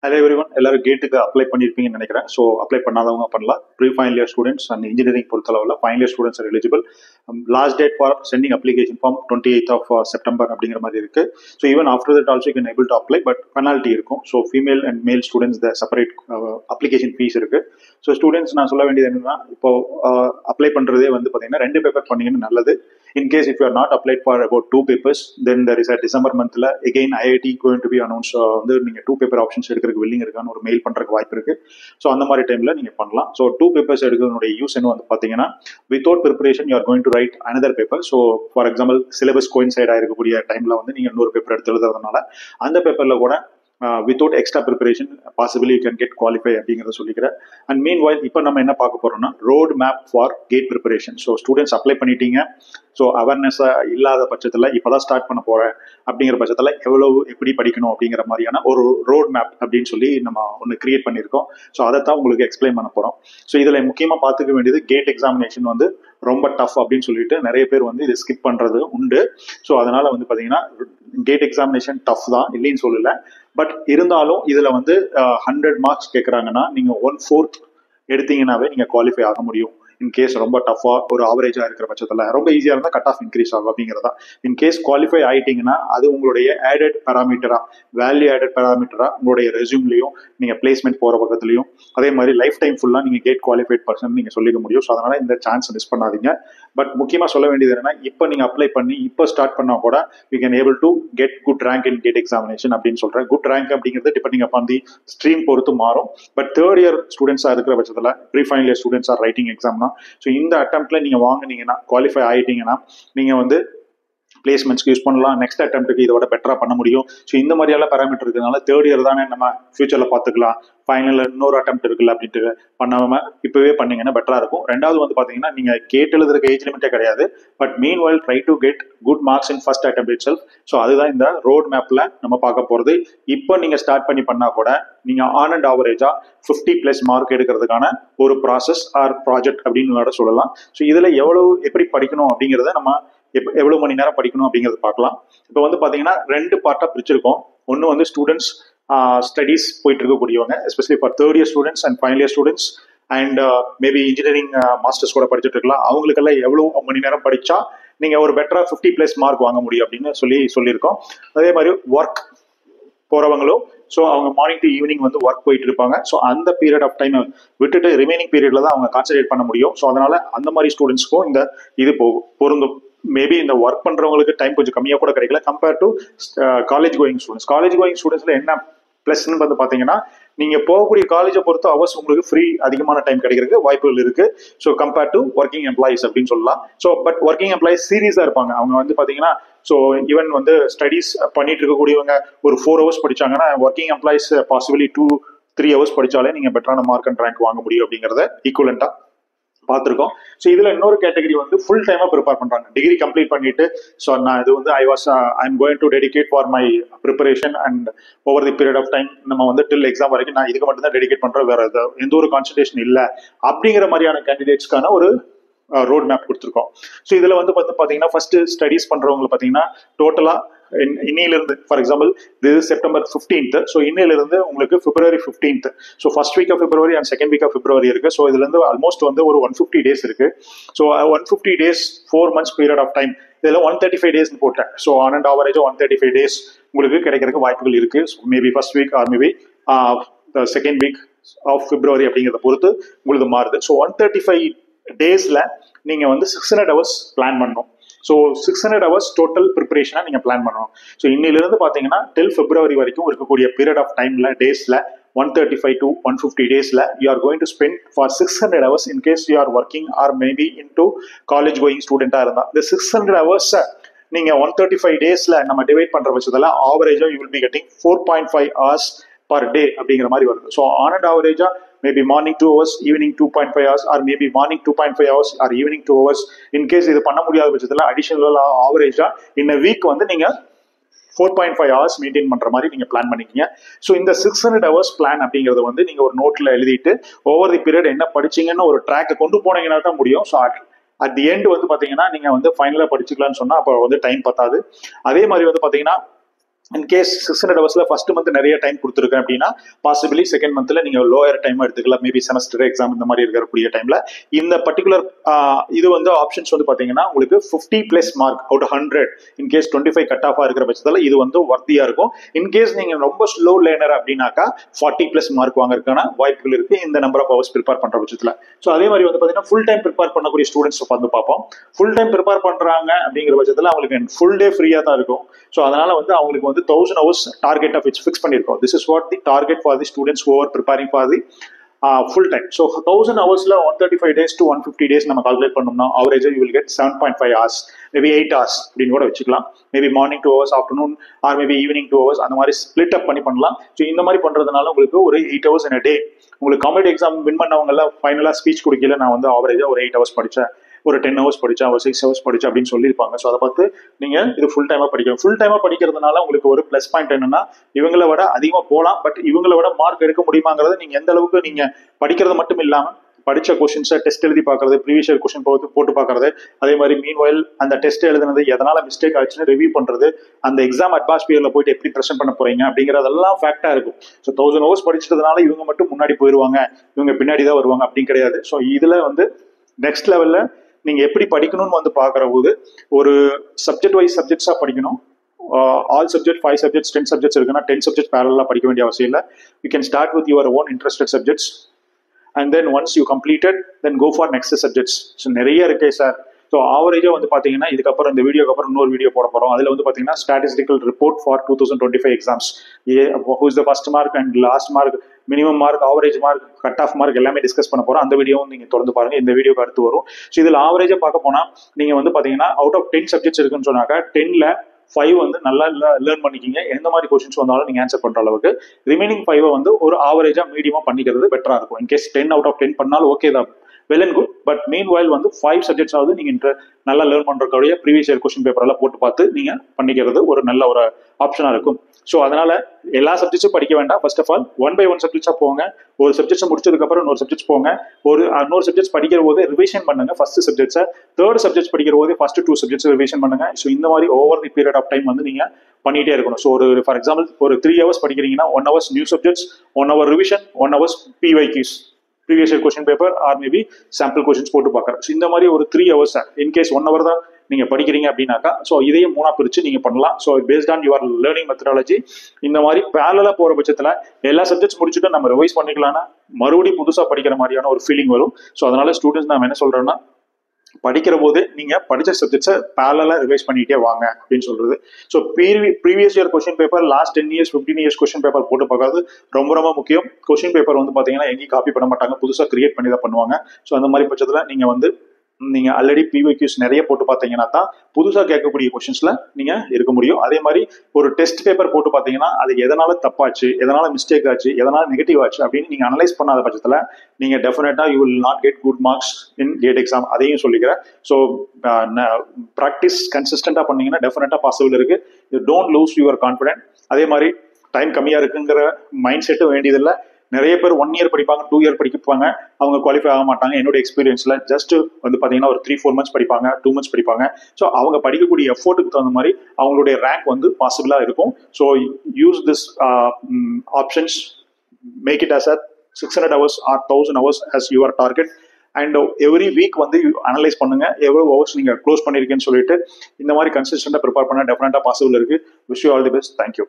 Hello everyone, எல்லாரும் கேட்டுக்கு apply பண்ணியிருப்பீங்கன்னு நினைக்கிறேன். ஸோ அப்ளை பண்ணாதவங்க பண்ணலாம். Pre final year students and engineering பொறுத்தளவில் final year students are eligible. Last date for sending application form 28th of September அப்படிங்கிற மாதிரி இருக்கு. So even after that also can able to apply, but penalty இருக்கும். So female and male students the separate application fees இருக்கு. So students நான் சொல்ல வேண்டியது என்னன்னா, இப்போ அப்ளை பண்ணுறதே வந்து பார்த்தீங்கன்னா 2 பேப்பர் பண்ணீங்கன்னு நல்லது. In case if you are not applied for about 2 papers, then there is a December monthல again IIT going to be announced. வந்து நீங்க 2 paper ஆப்ஷன்ஸ் எடுக்கிறதுக்கு willing இருக்கான்னு ஒரு மெயில் பண்றதுக்கு வாய்ப்பு இருக்கு. ஸோ அந்த மாதிரி டைம்ல நீங்க பண்ணலாம். ஸோ 2 papers எடுக்கிறதுனுடைய யூஸ் என்ன வந்து பாத்தீங்கன்னா, without preparation you are going to write another paper. So for example syllabus coincide ஆயிருக்கக்கூடிய டைம்ல வந்து நீங்க இன்னொரு பேப்பர் எடுத்து எழுதுறதுனால அந்த பேப்பர்ல கூட without extra preparation possibly you can get qualify அப்படிங்கிறத சொல்லிக்கிறேன். அண்ட் மீன் வைல் இப்போ நம்ம என்ன பார்க்க போறோம்னா, road map for CAT preparation. So students apply பண்ணிட்டீங்க. ஸோ அவேர்னஸாக இல்லாத பட்சத்தில் இப்போதான் ஸ்டார்ட் பண்ண போறேன் அப்படிங்கிற பட்சத்தில் எவ்வளவு எப்படி படிக்கணும் அப்படிங்கிற மாதிரியான ஒரு ரோட் மேப் அப்படின்னு சொல்லி நம்ம ஒன்று கிரியேட் பண்ணியிருக்கோம். ஸோ அதை தான் உங்களுக்கு எக்ஸ்பிளைன் பண்ண போகிறோம். ஸோ இதில் முக்கியமாக பார்த்துக்க வேண்டியது, கேட் எக்ஸாமினேஷன் வந்து ரொம்ப டஃப் அப்படின்னு சொல்லிட்டு நிறைய பேர் வந்து இதை ஸ்கிப் பண்ணுறது உண்டு. ஸோ அதனால வந்து பார்த்தீங்கன்னா கேட் எக்ஸாமினேஷன் டஃப் தான், இல்லைன்னு சொல்லல. பட் இருந்தாலும் இதில் வந்து 100 மார்க்ஸ் கேட்குறாங்கன்னா நீங்கள் 1/4 எடுத்தீங்கன்னாவே நீங்கள் குவாலிஃபை ஆக முடியும். இன்கேஸ் ரொம்ப டஃபா ஒரு ஆவரேஜா இருக்கிற பட்சத்தில் ரொம்ப ஈஸியாக இருந்தால் கட் ஆஃப் இன்க்ரீஸ் ஆகும் அப்படிங்கிறதா. இன்கேஸ் குவாலிஃபை ஆகிட்டீங்கன்னா அது உங்களுடைய ஆடட் பேராமீட்டரா, வேல்யூ ஆடட் பேராமீட்டரா உங்களுடைய ரெஸ்யூம்லையும் நீங்கள் பிளேஸ்மெண்ட் போகிற பக்கத்துலையும் அதே மாதிரி லைஃப் டைம் ஃபுல்லாக நீங்கள் கேட் குவாலிஃபைட் பர்சன் நீங்கள் சொல்லிக்க முடியும். ஸோ அதனால இந்த சான்ஸ் மிஸ் பண்ணாதீங்க. பட் முக்கியமாக சொல்ல வேண்டியது என்னன்னா, இப்போ நீங்கள் அப்ளை பண்ணி இப்போ ஸ்டார்ட் பண்ணால் கூட you can able to get good rank in GATE examination அப்படின்னு சொல்கிறேன். குட் ரேங்க் அப்படிங்கிறது டிபெண்டிங் அப்பான் தி ஸ்ட்ரீம் பொறுத்து மாறும். பட் தேர்ட் இயர் ஸ்டூடெண்ட்ஸாக இருக்கிற பட்சத்தில், pre final year students are writing எக்ஸாம்னா, ஸோ இந்த அட்டெம்ப்ட்ல நீங்க வாங்கினீங்கன்னா, குவாலிஃபை ஆயிட்டீங்கன்னா நீங்க வந்து பிளேஸ்மெண்ட்ஸ்க்கு யூஸ் பண்ணலாம். நெக்ஸ்ட் அட்டெம்ப்ட்டுக்கு இதோட பெட்டரா பண்ண முடியும். ஸோ இந்த மாதிரியெல்லாம் பேராமீட்டர் இருக்கிறதுனால தேர்ட் இயர் தானே நம்ம ஃபியூச்சர்ல பார்த்துக்கலாம், ஃபைனல் இன்னொரு அட்டெம்ப்ட் இருக்குல்ல அப்படின்ட்டு பண்ணாம இப்பவே பண்ணீங்கன்னா பெட்டரா இருக்கும். ரெண்டாவது வந்து பாத்தீங்கன்னா, நீங்க கேட்டு எழுதுறதுக்கு ஏஜ் லிமிட்டே கிடையாது. But meanwhile try to get good marks in first attempt itself. So அதுதான் இந்த ரோட் மேப்ல நம்ம பார்க்க போறது. இப்போ நீங்க ஸ்டார்ட் பண்ணி பண்ணா கூட நீங்க ஆன் அண்ட் ஆவரேஜா 50+ மார்க் எடுக்கிறதுக்கான ஒரு ப்ராசஸ் ஆர் ப்ராஜெக்ட் அப்படின்னு சொல்லலாம். ஸோ இதுல எப்படி படிக்கணும் அப்படிங்கிறத நம்ம எவ்வளவு மணி நேரம் படிக்கணும் அப்படிங்கறத பார்க்கலாம். இப்போ வந்து பாத்தீங்கன்னா 2 பார்ட்டா பிரிச்சிருக்கோம். ஒன்னு வந்து ஸ்டூடெண்ட்ஸ் ஸ்டடீஸ் போயிட்டு இருக்கக்கூடியவங்க, especially for third year students and final year students and maybe engineering masters கூட படிச்சுட்டு இருக்கலாம். அவங்களுக்கெல்லாம் எவ்வளவு மணி நேரம் படிச்சா நீங்க ஒரு பெட்டரா 50+ மார்க் வாங்க முடியும் அப்படின்னு சொல்லியிருக்கோம். அதே மாதிரி ஒர்க் போறவங்களும், ஸோ அவங்க மார்னிங் டு ஈவினிங் வந்து ஒர்க் போயிட்டு இருப்பாங்க. ஸோ அந்த பீரியட் ஆஃப் டைம் விட்டுட்டு ரிமைனிங் பீரியட்ல தான் அவங்க கான்சன்ட்ரேட் பண்ண முடியும். ஸோ அதனால அந்த மாதிரி ஸ்டூடெண்ட்ஸ்க்கும் இந்த இது பொருந்தும். மேபி இந்த ஒர்க் பண்றவங்களுக்கு டைம் கொஞ்சம் கம்மியா கூட கிடைக்கல compare to college going students. College going ஸ்டூடெண்ட்ஸ்ல என்ன பிளஸ்ன்னு வந்து பாத்தீங்கன்னா, நீங்க போகக்கூடிய காலேஜை பொறுத்து அவர்ஸ் உங்களுக்கு ஃப்ரீ அதிகமான டைம் கிடைக்கிறதுக்கு வாய்ப்புகள் இருக்கு. So compare to working employees அப்படின்னு சொல்லலாம். ஸோ பட் ஒர்க்கிங் எம்ப்ளாயிஸ் சீரியஸா இருப்பாங்க. அவங்க வந்து பாத்தீங்கன்னா, ஸோ ஈவன் வந்து ஸ்டடீஸ் பண்ணிட்டு இருக்கக்கூடியவங்க ஒரு 4 hours படிச்சாங்கன்னா, ஒர்க்கிங் எம்ப்ளாயிஸ் பாசிபிலி 2-3 hours படிச்சாலே நீங்க பெட்டரான மார்க் அண்ட் ரேங்க் வாங்க முடியும் அப்படிங்கறத ஈக்குவலண்டா பார்த்துருக்கோம். ஸோ இதுல இன்னொரு கேட்டகரி வந்து ஃபுல் டைமா ப்ரிப்பேர் பண்றாங்க. டிகிரி கம்ப்ளீட் பண்ணிட்டு, ஸோ நான் இது வந்து I am going to dedicate for my preparation and over the period of time நம்ம வந்து டில் எக்ஸாம் வரைக்கும் நான் இதுக்கு மட்டும் தான் டெடிகேட் பண்றேன், வேற எந்த ஒரு கான்சன்ட்ரேஷன் இல்லை அப்படிங்கிற மாதிரியான கேண்டிடேட்ஸ்க்கான ஒரு ரோட் மேப் கொடுத்துருக்கோம். ஸோ இதுல வந்து பாத்தீங்கன்னா, ஃபர்ஸ்ட் ஸ்டடீஸ் பண்றவங்க பாத்தீங்கன்னா டோட்டலா இன்னையிலிருந்து, ஃபார் எக்ஸாம்பிள் இது September 15th. ஸோ இன்னையிலிருந்து உங்களுக்கு February 15th. So first week of February and second week of February இருக்கு. ஸோ இதுல இருந்து ஆல்மோஸ்ட் வந்து ஒரு 150 days இருக்கு. So 150 days 4 months period of time. இதெல்லாம் 135 days போட்டேன். ஸோ ஆன் அண்ட் ஆவரேஜா 135 days உங்களுக்கு கிடைக்கிறதுக்கு வாய்ப்புகள் இருக்கு. Maybe first week or maybe second week of February அப்படிங்கிறத பொறுத்து உங்களுக்கு மாறுது. ஸோ 135 daysல நீங்க வந்து 600 hours பிளான் பண்ணணும். ஸோ 600 hours டோட்டல் ப்ரிப்பரேஷனா நீங்க பிளான் பண்ணணும். ஸோ இன்னிலிருந்து பாத்தீங்கன்னா டில் February வரைக்கும் இருக்கக்கூடிய பீரியட் ஆஃப் டைம்ல, டேஸ்ல 135 to 150 daysல you are going to spend for 600 hours in case you are working or maybe into college going student-ஆ இருந்தா. இந்த 600 hours நீங்க 135 daysல நம்ம டிவைட் பண்ற பட்சத்துல ஆவரேஜா you will be getting 4.5 hours per day அப்படிங்கிற மாதிரி வருது. ஸோ ஆன் அண்ட் ஆவரேஜா maybe morning 2 hours, evening 2.5 hours, or maybe morning 2.5 hours or evening 2 hours. In case இது பண்ண முடியாத பட்சத்தில் அடிஷனல் ஆவரேஜா இந்த வீக் வந்து நீங்க 4.5 hours மெயின்டைன் பண்ற மாதிரி நீங்க பிளான் பண்ணிக்கீங்க. ஸோ இந்த 600 hours பிளான் அப்படிங்கறது வந்து நீங்க ஒரு நோட்ல எழுதிட்டு ஓவர் தி பீரியட் என்ன படிச்சீங்கன்னு ஒரு ட்ராக் கொண்டு போனீங்கன்னா தான் முடியும். ஸோ அட் தி எண்ட் வந்து பாத்தீங்கன்னா நீங்க வந்து ஃபைனலா படிச்சுக்கலாம்னு சொன்னா அப்போ வந்து டைம் பத்தாது. அதே மாதிரி வந்து பாத்தீங்கன்னா இன் கேஸ் 600 ஹவர்ஸ்ல ஃபர்ஸ்ட் மந்த் நிறைய டைம் கொடுத்துருக்கேன் அப்படின்னா பாசிபிளி செகண்ட் மந்த்ல நீங்க லோயர் டைம் எடுத்துக்கலாம். மேபி செமஸ்டர் எக்ஸாம் இந்த மாதிரி இருக்கக்கூடிய டைம்ல இந்த பர்டிகுலர் இது வந்து ஆப்ஷன்ஸ் வந்து பாத்தீங்கன்னா உங்களுக்கு 50+ mark out 100 in case 25 cut ஆஃபா இருக்கிற பட்சத்தில் இது வந்து வர்த்தியா இருக்கும். இன் கேஸ் நீங்க ரொம்ப ஸ்லோ லேர்னர் அப்படின்னாக்கா 40+ மார்க் வாங்குறதுக்கான வாய்ப்புகள் இருக்கு இந்த நம்பர் ஆஃப் ஹவர்ஸ் ப்ரிப்பேர் பண்ற பட்சத்தில். ஸோ அதே மாதிரி வந்து பாத்தீங்கன்னா ஃபுல் டைம் ப்ரிப்பேர் பண்ணக்கூடிய ஸ்டூடெண்ட்ஸ் வந்து பார்ப்போம். ஃபுல் டைம் ப்ரிப்பேர் பண்றாங்க அப்படிங்கிற பட்சத்தில் அவங்களுக்கு ஃபுல் டே ஃப்ரீயா தான் இருக்கும். ஸோ அதனால வந்து அவங்களுக்கு வந்து 1000 hours target of which fix பண்ணிருக்கோம். This is what the target for the students who are preparing for the full time. So 1000 hours la 135 days to 150 days நம்ம கால்குலேட் பண்ணோம்னா average you will get 7.5 hours, maybe 8 hours அப்படின்னு கூட வச்சுக்கலாம். Maybe morning 2 hours, afternoon or maybe evening 2 hours அந்த மாதிரி split அப் பண்ணலாம். So இந்த மாதிரி பண்றதுனால உங்களுக்கு ஒரு 8 hours in a day. உங்களுக்கு காம்படிட்டிவ் எக்ஸாம் வின் பண்ணவங்க எல்லாம் ஃபைனலா ஸ்பீச் கொடுக்கல நான் வந்து ஆவரேஜா ஒரு 8 hours படிச்சேன், ஒரு 10 hours படிச்சேன், ஒரு 6 hours படிச்சேன் அப்படின்னு சொல்லியிருப்பாங்க. ஸோ அதை பார்த்து நீங்க இது ஃபுல் டைமா படிக்கணும். ஃபுல் டைமா படிக்கிறதுனால உங்களுக்கு ஒரு பிளஸ் பாயிண்ட் என்னன்னா இவங்களை விட அதிகமா போகலாம். பட் இவங்களை விட மார்க் எடுக்க முடியுமாங்கிறது நீங்க எந்த அளவுக்கு நீங்க படிக்கிறது மட்டும் இல்லாம படிச்ச கொஸ்டின்ஸை டெஸ்ட் எழுதி பார்க்கறது, ப்ரீவியஸ் இயர் கொஸ்டின் போட்டு பார்க்கறது, அதே மாதிரி மீன்வைல் அந்த டெஸ்ட் எழுதுனது எதனால மிஸ்டேக் ஆச்சுன்னு ரிவ்யூ பண்றது, அந்த எக்ஸாம் அட்மாஸ்பியர்ல போயிட்டு எப்படி ப்ரெசென்ட் பண்ண போறீங்க அப்படிங்கறதெல்லாம் ஃபேக்டா இருக்கும். ஸோ 1000 hours படிச்சதுனால இவங்க மட்டும் முன்னாடி போயிருவாங்க, இவங்க பின்னாடி தான் வருவாங்க அப்படின்னு கிடையாது. ஸோ இதுல வந்து நெக்ஸ்ட் லெவல்ல நீங்க எப்படி படிக்கணும்னு வந்து பாக்குற போது ஒரு சப்ஜெக்ட் வைஸ் சப்ஜெக்ட்ஸா படிக்கணும். ஆல் சப்ஜெக்ட் 5 subjects 10 subjects இருக்குன்னா 10 subjects parallel படிக்க வேண்டிய அவசியம் இல்லை. You can start with your own interested subjects and then once you completed then go for next subjects. So நிறைய இருக்கே சார். ஸோ ஆவரேஜா வந்து பாத்தீங்கன்னா இதுக்கப்புறம் இந்த வீடியோக்கு அப்புறம் இன்னொரு வீடியோ போட போறோம். அதுல வந்து பாத்தீங்கன்னா statistical report for 2025 exams, who is the first mark and last mark, minimum mark, average mark, cut off mark எல்லாமே டிஸ்கஸ் பண்ண போறோம். அந்த வீடியோவும் நீங்க தொடர்ந்து பாருங்க. இந்த வீடியோக்கு அடுத்து வரும். ஸோ இதுல ஆவரேஜா பார்க்க போனா நீங்க வந்து பாத்தீங்கன்னா அவுட் ஆஃப் 10 subjects இருக்குன்னு சொன்னாக்கா 10ல 5 வந்து நல்லா லேர்ன் பண்ணிக்கிங்க. எந்த மாதிரி கொஸ்டின்ஸ் வந்தாலும் நீங்க ஆன்சர் பண்ற அளவுக்கு ரிமைனிங் 5 வந்து ஒரு ஆவரேஜா மீடியமா பண்ணிக்கிறது பெட்டரா இருக்கும். இன்கேஸ் 10 out of 10 பண்ணாலும் ஓகே தான், well and good. But meanwhile வந்து 5 subjects ஆகுது நீங்க நல்லா லேர்ன் பண்றக்கூடிய ப்ரீவியஸ் இயர் கொஸ்டின் பேப்பர் எல்லாம் போட்டு பார்த்து நீங்க பண்ணிக்கிறது ஒரு நல்ல ஒரு ஆப்ஷனா இருக்கும். ஸோ அதனால எல்லா சப்ஜெக்ட்ஸும் படிக்க வேண்டாம். ஃபர்ஸ்ட் ஆஃப் ஆல் 1 by 1 சப்ஜெக்ட்ஸா போங்க. ஒரு சப்ஜெக்ட்ஸ் முடிச்சதுக்கு அப்புறம் இன்னொரு சப்ஜெக்ட்ஸ் போங்க. இன்னொரு சப்ஜெக்ட்ஸ் படிக்கிற போது ரிவிஷன் பண்ணுங்க ஃபர்ஸ்ட் சப்ஜெக்ட்ஸை. தேர்ட் சப்ஜெக்ட்ஸ் படிக்கிற போது ஃபர்ஸ்ட் 2 subjects ரிவிஷன் பண்ணுங்க. ஸோ இந்த மாதிரி over the period of time வந்து நீங்க பண்ணிட்டே இருக்கணும். ஸோ ஒரு ஃபார் எக்ஸாம்பிள் ஒரு 3 hours படிக்கிறீங்கன்னா 1 hour new subjects, 1 hour revision, 1 hour PYQs, previous year question paper or maybe sample questions போட்டு பார்க்குறேன். ஸோ இந்த மாதிரி ஒரு 3 hours இன்கேஸ் 1 hour தான் நீங்க படிக்கிறீங்க அப்படின்னாக்கா ஸோ இதையும் 3 பிரிச்சு நீங்க பண்ணலாம். So based on your learning methodology இந்த மாதிரி பேரலா போற பட்சத்துல எல்லா சப்ஜெக்ட்ஸ் முடிச்சுட்டு நம்ம ரிவைஸ் பண்ணிக்கலாம்னா மறுபடியும் புதுசா படிக்கிற மாதிரியான ஒரு ஃபீலிங் வரும். ஸோ அதனால ஸ்டூடெண்ட்ஸ் நான் என்ன சொல்றேன்னா படிக்கிற போது நீங்க படிச்ச சப்ஜெக்ட்ஸை பேரலா ரிவைஸ் பண்ணிட்டே வாங்க அப்படின்னு சொல்றது. So previous year question paper last 10 years 15 years question paper போட்டு பார்க்கறது ரொம்ப ரொம்ப முக்கியம். கொஸ்டின் பேப்பர் வந்து பாத்தீங்கன்னா எங்கேயும் காப்பி பண்ண மாட்டாங்க, புதுசா கிரியேட் பண்ணி தான் பண்ணுவாங்க. ஸோ அந்த மாதிரி பட்சத்துல நீங்க ஆல்ரெடி PYQs நிறைய போட்டு பார்த்தீங்கன்னா தான் புதுசா கேட்கக்கூடிய கொஸ்டின்ஸ்ல நீங்க இருக்க முடியும். அதே மாதிரி ஒரு டெஸ்ட் பேப்பர் போட்டு பார்த்தீங்கன்னா அது எதனால தப்பாச்சு, எதனால மிஸ்டேக் ஆச்சு, எதனால நெகட்டிவ் ஆச்சு அப்படின்னு நீங்க அனலைஸ் பண்ணாத பட்சத்துல நீங்க டெஃபினட்டா you will not get good marks in CAT exam. அதையும் சொல்லிக்கிறேன். ஸோ ப்ராக்டிஸ் கன்சிஸ்டண்டா பண்ணீங்கன்னா டெஃபினட்டா பாசிபிள் இருக்கு. Don't lose your confident. அதே மாதிரி டைம் கம்மியா இருக்குங்கிற மைண்ட் செட்டும் வேண்டியதில்லை. நிறைய பேர் 1 year படிப்பாங்க, 2 year படிப்பாங்க, அவங்க குவாலிஃபை ஆக மாட்டாங்க. என்னோட எக்ஸ்பீரியன்ஸ்ல ஜஸ்ட் வந்து பாத்தீங்கன்னா ஒரு 3-4 months படிப்பாங்க, 2 months படிப்பாங்க. ஸோ அவங்க படிக்கக்கூடிய எஃபோர்ட்டுக்கு தகுந்த மாதிரி அவங்களுடைய ரேங்க் வந்து பாசிபிளா இருக்கும். So use this options, make it as 600 hours or 1000 hours as your target. And every week வந்து அனலைஸ் பண்ணுங்க எவ்வளவு ஹவர்ஸ் நீங்க க்ளோஸ் பண்ணிருக்கேன்னு சொல்லிட்டு இந்த மாதிரி கன்சிஸ்டன்டா ப்ரிப்பேர் பண்ண டெஃபினட்டா பாசிபிள் இருக்கு. Wish you all the best. Thank you.